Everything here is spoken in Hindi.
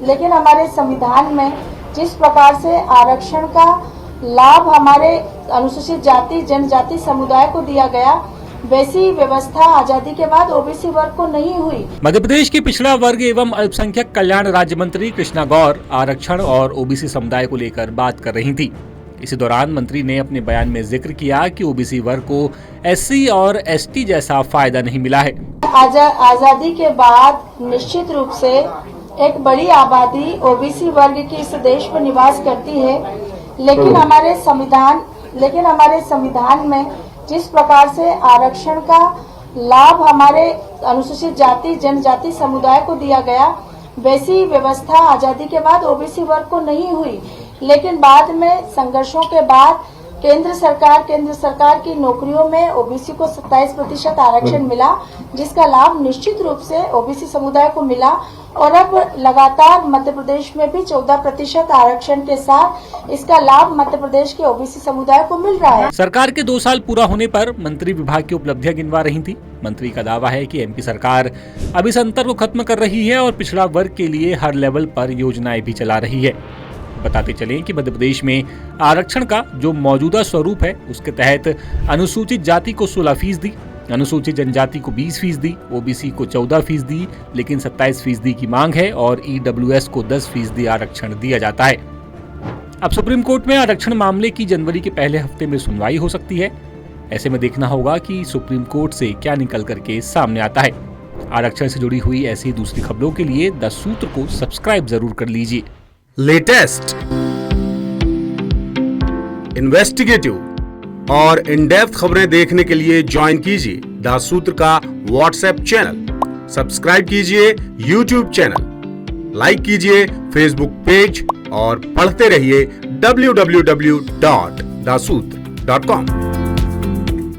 लेकिन हमारे संविधान में जिस प्रकार से आरक्षण का लाभ हमारे अनुसूचित जाति जनजाति समुदाय को दिया गया, वैसी व्यवस्था आजादी के बाद ओबीसी वर्ग को नहीं हुई। मध्य प्रदेश की पिछड़ा वर्ग एवं अल्पसंख्यक कल्याण राज्य मंत्री कृष्णा गौर आरक्षण और ओबीसी समुदाय को लेकर बात कर रही थी। इसी दौरान मंत्री ने अपने बयान में जिक्र किया कि ओबीसी वर्ग को एससी और एसटी जैसा फायदा नहीं मिला है। आजादी के बाद निश्चित रूप से एक बड़ी आबादी ओबीसी वर्ग की इस देश में निवास करती है, लेकिन हमारे संविधान में जिस प्रकार से आरक्षण का लाभ हमारे अनुसूचित जाति जनजाति समुदाय को दिया गया, वैसी व्यवस्था आजादी के बाद ओबीसी वर्ग को नहीं हुई। लेकिन बाद में संघर्षों के बाद केंद्र सरकार की नौकरियों में ओबीसी को 27% आरक्षण मिला, जिसका लाभ निश्चित रूप से ओबीसी समुदाय को मिला और अब लगातार मध्य प्रदेश में भी 14% आरक्षण के साथ इसका लाभ मध्य प्रदेश के ओबीसी समुदाय को मिल रहा है। सरकार के 2 साल पूरा होने पर मंत्री विभाग की उपलब्धियां गिनवा रही थी। मंत्री का दावा है कि एमपी सरकार अब इस अंतर को खत्म कर रही है और पिछड़ा वर्ग के लिए हर लेवल पर योजनाएं भी चला रही है। बताते चलें कि मध्य प्रदेश में आरक्षण का जो मौजूदा स्वरूप है, उसके तहत अनुसूचित जाति को 16%, अनुसूचित जनजाति को 20%, ओबीसी को 14%, लेकिन 27% की मांग है और ईडब्ल्यूएस को 10% आरक्षण दिया जाता है। अब सुप्रीम कोर्ट में आरक्षण मामले की जनवरी के पहले हफ्ते में सुनवाई हो सकती है। ऐसे में देखना होगा कि सुप्रीम कोर्ट से क्या निकल करके सामने आता है। आरक्षण से जुड़ी हुई ऐसी दूसरी खबरों के लिए द सूत्र को सब्सक्राइब जरूर कर लीजिए। लेटेस्ट, इन्वेस्टिगेटिव और इन डेप्थ खबरें देखने के लिए ज्वाइन कीजिए द सूत्र का व्हाट्सएप चैनल, सब्सक्राइब कीजिए यूट्यूब चैनल, लाइक कीजिए फेसबुक पेज और पढ़ते रहिए www.daसूत्र.com।